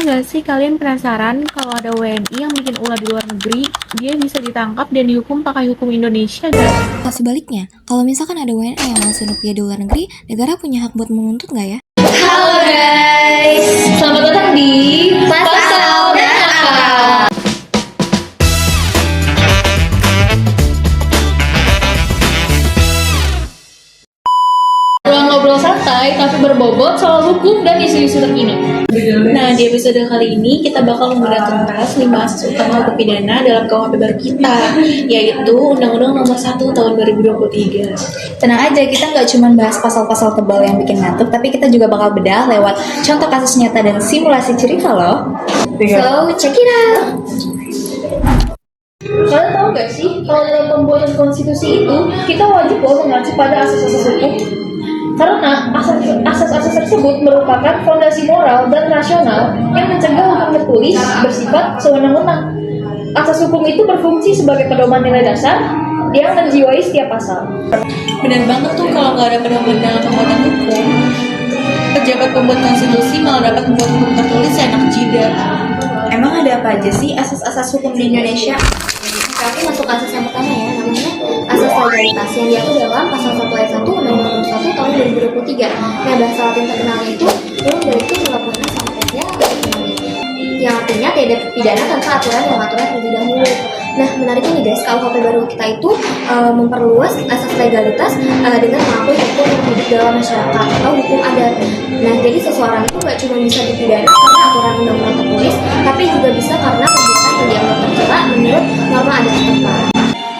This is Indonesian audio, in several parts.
Pernah gak sih kalian penasaran kalau ada WNI yang bikin ulah di luar negeri, dia bisa ditangkap dan dihukum pakai hukum Indonesia gak? Atau sebaliknya, kalau misalkan ada WNA yang langsung rupiah di luar negeri, negara punya hak buat menuntut nggak ya? Halo guys, selamat datang di Pasal dan Akal. Ruang ngobrol santai tapi berbobot soal hukum dan isu-isu terkini. Nah, di episode kali ini kita bakal membahas tuntas 5 asas utama hukum pidana dalam KUHP baru kita, yaitu Undang-Undang Nomor 1 Tahun 2023. Tenang aja, kita nggak cuma bahas pasal-pasal tebal yang bikin ngantuk, tapi kita juga bakal bedah lewat contoh kasus nyata dan simulasi cerita loh. So, check it out! Kalian tahu gak sih, kalau dalam pembuatan konstitusi itu, kita wajib loh mengacu pada asas-asas hukum. Karena asas-asas tersebut merupakan fondasi moral dan rasional yang mencegah hukum tertulis bersifat sewenang-wenang. Asas hukum itu berfungsi sebagai pedoman nilai dasar yang menjiwai setiap pasal. Benar banget tuh, kalau nggak ada pedoman dalam pembuatan hukum, pejabat pembuat konstitusi malah dapat membuat hukum tertulis enak jidat. Emang ada apa aja sih asas-asas hukum di Indonesia? Tapi masuk asas yang pertama ya, namanya asas legalitas yang diatur dalam pasal 1 ayat 1 Undang-Undang Nomor 1 Tahun 2023. Nah, bahasa Latin terkenalnya itu turun dari itu melakukan sampai yang artinya tidak pidana tanpa aturan yang mengaturnya terlebih dahulu. Nah, menariknya nih guys, KUHP baru kita itu memperluas asas legalitas dengan mengakui hukum yang hidup dalam masyarakat atau hukum adat. Nah, jadi seseorang itu gak cuma bisa dipidana karena aturan undang-undang tertulis, tapi juga bisa karena perbuatan yang dianggap tercela menurut norma adat setempat.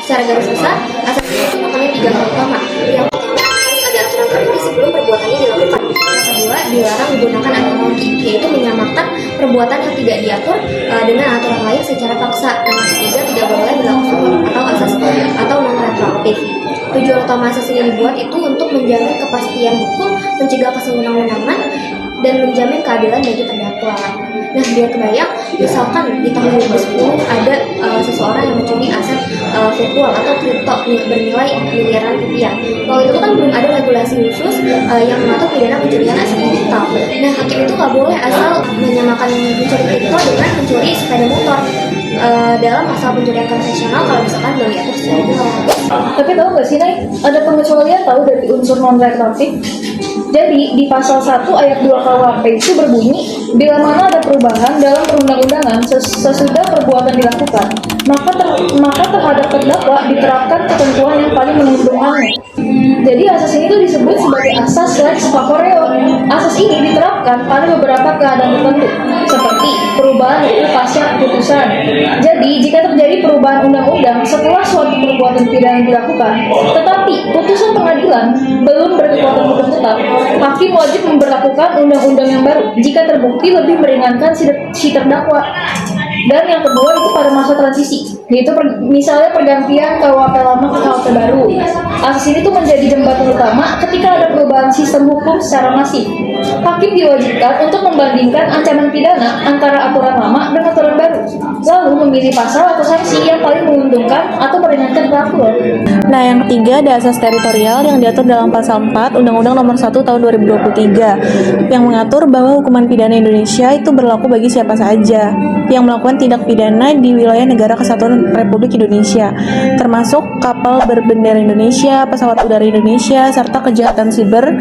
Secara garis besar, asas itu mempunyai 3 hal utama. Yang pertama, harus ada aturan tertulis sebelum perbuatannya dilakukan. Yang kedua, dilarang menggunakan analogi, yaitu menyamakan perbuatan yang tidak diatur dengan aturan lain secara paksa. Dan yang ketiga, tidak boleh berlaku atau asas atau non retroaktif. Tujuan utama asas ini dibuat itu untuk menjamin kepastian hukum, mencegah kesewenang-wenangan, dan menjamin keadilan bagi terdakwa. Nah, biar kebayang, misalkan di tahun 2010 ada seseorang yang mencuri aset virtual atau kripto bernilai miliaran rupiah. Kalau itu kan belum ada regulasi khusus yang mengatur pidana pencurian aset digital. Nah, hakim itu nggak boleh asal menyamakan mencuri kripto dengan mencuri sepeda motor dalam pasal pencurian konvensional kalau misalkan belum diatur secara jelas. Tapi tahu nggak sih, Nay, ada pengecualian tahu dari unsur non-retroaktif. Jadi di pasal 1 ayat 2 KUHP itu berbunyi, bila mana ada perubahan dalam perundang-undangan sesudah perbuatan dilakukan, maka terhadap terdakwa diterapkan ketentuan yang paling menguntungkannya. Jadi asas ini tuh disebut sebagai asas lex favoreo. Asas ini diterapkan pada beberapa keadaan tertentu, seperti perubahan UU pasca putusan. Jadi jika terjadi perubahan undang-undang setelah suatu perbuatan pidana dilakukan, tetapi putusan pengadilan belum berkekuatan hukum tetap, hakim wajib memberlakukan undang-undang yang baru jika terbukti lebih meringankan si terdakwa. Dan yang kedua itu pada masa transisi, yaitu misalnya pergantian KUHP lama ke KUHP baru. Asas ini tuh menjadi jembatan utama ketika ada perubahan sistem hukum secara masif. Hakim diwajibkan untuk membandingkan ancaman pidana antara aturan lama dan aturan baru, lalu memilih pasal atau sanksi yang paling menguntungkan atau meringankan pelaku. Nah, yang ketiga ada asas teritorial yang diatur dalam pasal 4 Undang-Undang Nomor 1 Tahun 2023 yang mengatur bahwa hukuman pidana Indonesia itu berlaku bagi siapa saja yang melakukan tindak pidana di wilayah negara kesatuan Republik Indonesia, termasuk kapal berbendera Indonesia, pesawat udara Indonesia, serta kejahatan siber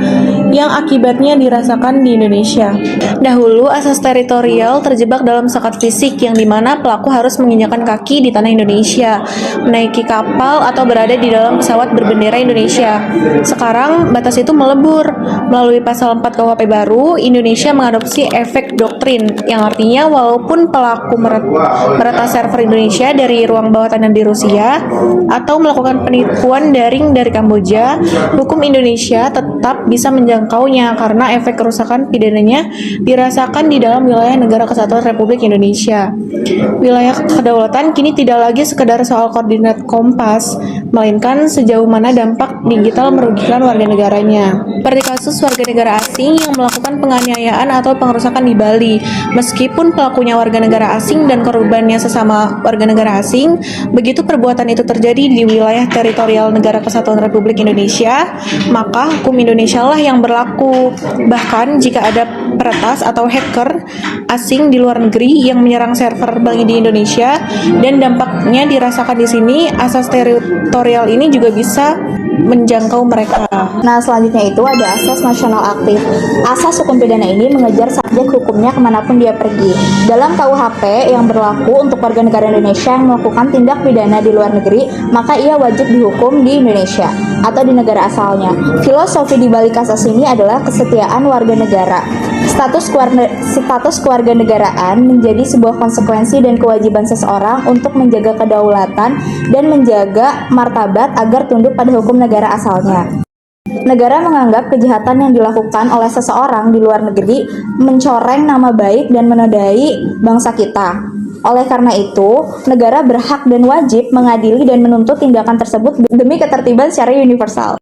yang akibatnya dirasakan di Indonesia. Dahulu, asas teritorial terjebak dalam sekat fisik yang dimana pelaku harus menginjakan kaki di tanah Indonesia, menaiki kapal atau berada di dalam pesawat berbendera Indonesia. Sekarang, batas itu melebur. Melalui pasal 4 KUHP baru, Indonesia mengadopsi efek doktrin, yang artinya walaupun pelaku meretas server Indonesia dari ruang bawah tanah di Rusia atau melakukan penipuan daring dari Kamboja, hukum Indonesia tetap bisa menjangkaunya karena efek kerusakan pidananya dirasakan di dalam wilayah negara kesatuan Republik Indonesia. Wilayah kedaulatan kini tidak lagi sekedar soal koordinat kompas, melainkan sejauh mana dampak digital merugikan warga negaranya. Seperti kasus warga negara asing yang melakukan penganiayaan atau pengerusakan di Bali, meskipun pelakunya warga negara asing dan korbannya sesama warga negara asing, begitu perbuatan itu terjadi di wilayah teritorial negara kesatuan Republik Indonesia, maka hukum Indonesia lah yang berlaku. Bahkan jika ada peretas atau hacker asing di luar negeri yang menyerang server bank di Indonesia, dan dampaknya dirasakan di sini. Asas teritorial ini juga bisa menjangkau mereka. Nah, selanjutnya itu ada asas nasional aktif. Asas hukum pidana ini mengejar subjek hukumnya kemanapun dia pergi. Dalam KUHP yang berlaku untuk warga negara Indonesia yang melakukan tindak pidana di luar negeri, maka ia wajib dihukum di Indonesia atau di negara asalnya. Filosofi di balik asas ini adalah kesetiaan warga negara. Status kewarganegaraan menjadi sebuah konsekuensi dan kewajiban seseorang untuk menjaga kedaulatan dan menjaga martabat agar tunduk pada hukum negara asalnya. Negara menganggap kejahatan yang dilakukan oleh seseorang di luar negeri mencoreng nama baik dan menodai bangsa kita. Oleh karena itu, negara berhak dan wajib mengadili dan menuntut tindakan tersebut demi ketertiban secara universal.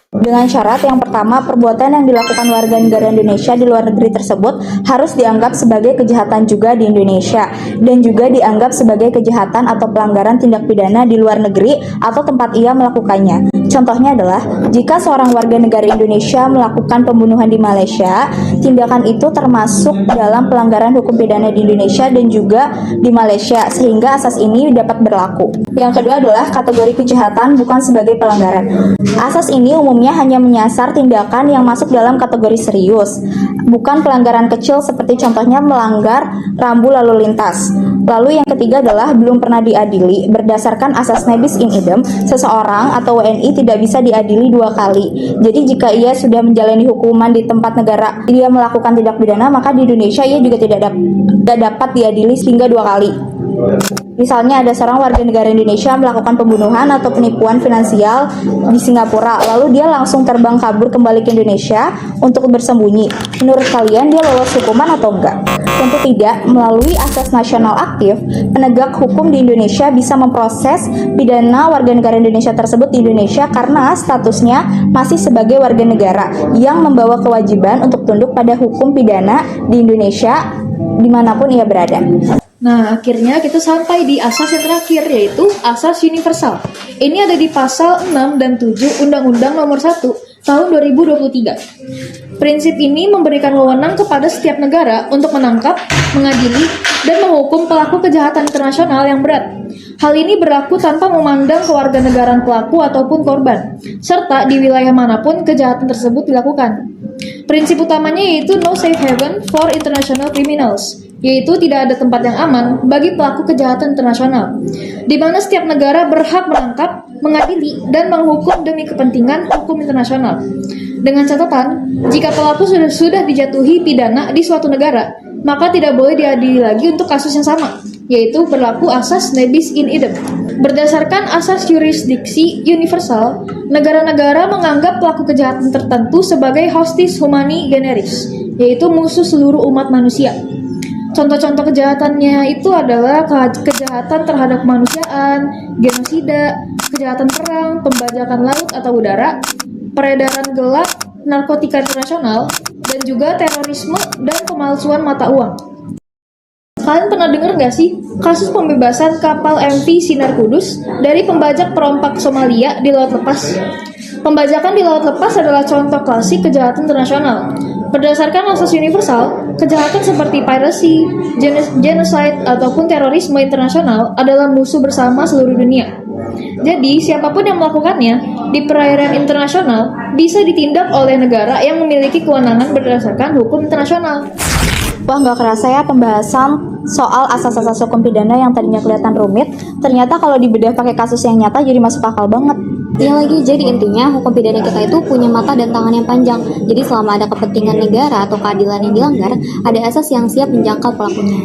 Dengan syarat yang pertama, perbuatan yang dilakukan warga negara Indonesia di luar negeri tersebut harus dianggap sebagai kejahatan juga di Indonesia, dan juga dianggap sebagai kejahatan atau pelanggaran tindak pidana di luar negeri atau tempat ia melakukannya. Contohnya adalah, jika seorang warga negara Indonesia melakukan pembunuhan di Malaysia, tindakan itu termasuk dalam pelanggaran hukum pidana di Indonesia dan juga di Malaysia, sehingga asas ini dapat berlaku. Yang kedua adalah kategori kejahatan bukan sebagai pelanggaran. Asas ini umumnya hanya menyasar tindakan yang masuk dalam kategori serius, bukan pelanggaran kecil seperti contohnya melanggar rambu lalu lintas. Lalu yang ketiga adalah belum pernah diadili. Berdasarkan asas nebis in idem, seseorang atau WNI tidak bisa diadili dua kali. Jadi jika ia sudah menjalani hukuman di tempat negara dia melakukan tindak pidana, maka di Indonesia ia juga tidak dapat diadili hingga dua kali. Misalnya ada seorang warga negara Indonesia melakukan pembunuhan atau penipuan finansial di Singapura, lalu dia langsung terbang kabur kembali ke Indonesia untuk bersembunyi. Menurut kalian dia lolos hukuman atau enggak? Tentu tidak. Melalui asas nasional aktif, penegak hukum di Indonesia bisa memproses pidana warga negara Indonesia tersebut di Indonesia karena statusnya masih sebagai warga negara yang membawa kewajiban untuk tunduk pada hukum pidana di Indonesia dimanapun ia berada. Nah, akhirnya kita sampai di asas yang terakhir, yaitu asas universal. Ini ada di pasal 6 dan 7 Undang-Undang Nomor 1 Tahun 2023. Prinsip ini memberikan wewenang kepada setiap negara untuk menangkap, mengadili, dan menghukum pelaku kejahatan internasional yang berat. Hal ini berlaku tanpa memandang kewarganegaraan pelaku ataupun korban, serta di wilayah manapun kejahatan tersebut dilakukan. Prinsip utamanya yaitu no safe haven for international criminals, yaitu tidak ada tempat yang aman bagi pelaku kejahatan internasional, di mana setiap negara berhak menangkap, mengadili, dan menghukum demi kepentingan hukum internasional. Dengan catatan, jika pelaku sudah dijatuhi pidana di suatu negara, maka tidak boleh diadili lagi untuk kasus yang sama, yaitu berlaku asas nebis in idem. Berdasarkan asas yurisdiksi universal, negara-negara menganggap pelaku kejahatan tertentu sebagai hostis humani generis, yaitu musuh seluruh umat manusia. Contoh-contoh kejahatannya itu adalah kejahatan terhadap kemanusiaan, genosida, kejahatan perang, pembajakan laut atau udara, peredaran gelap, narkotika internasional, dan juga terorisme dan pemalsuan mata uang. Kalian pernah dengar nggak sih kasus pembebasan kapal MV Sinar Kudus dari pembajak perompak Somalia di Laut Lepas? Pembajakan di Laut Lepas adalah contoh klasik kejahatan internasional. Berdasarkan asas universal, kejahatan seperti piracy, genocide, ataupun terorisme internasional adalah musuh bersama seluruh dunia. Jadi, siapapun yang melakukannya di perairan internasional bisa ditindak oleh negara yang memiliki kewenangan berdasarkan hukum internasional. Wah, nggak kerasa ya pembahasan soal asas-asas hukum pidana yang tadinya kelihatan rumit, ternyata kalau dibedah pakai kasus yang nyata jadi masuk akal banget. Iya lagi, jadi intinya hukum pidana kita itu punya mata dan tangan yang panjang. Jadi selama ada kepentingan negara atau keadilan yang dilanggar, ada asas yang siap menjangkau pelakunya.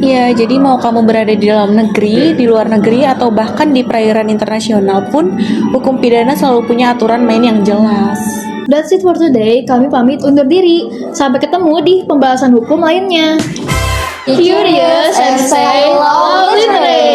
Ya, jadi mau kamu berada di dalam negeri, di luar negeri, atau bahkan di perairan internasional pun, hukum pidana selalu punya aturan main yang jelas. That's it for today. Kami pamit undur diri. Sampai ketemu di pembahasan hukum lainnya. Curious and stay literate.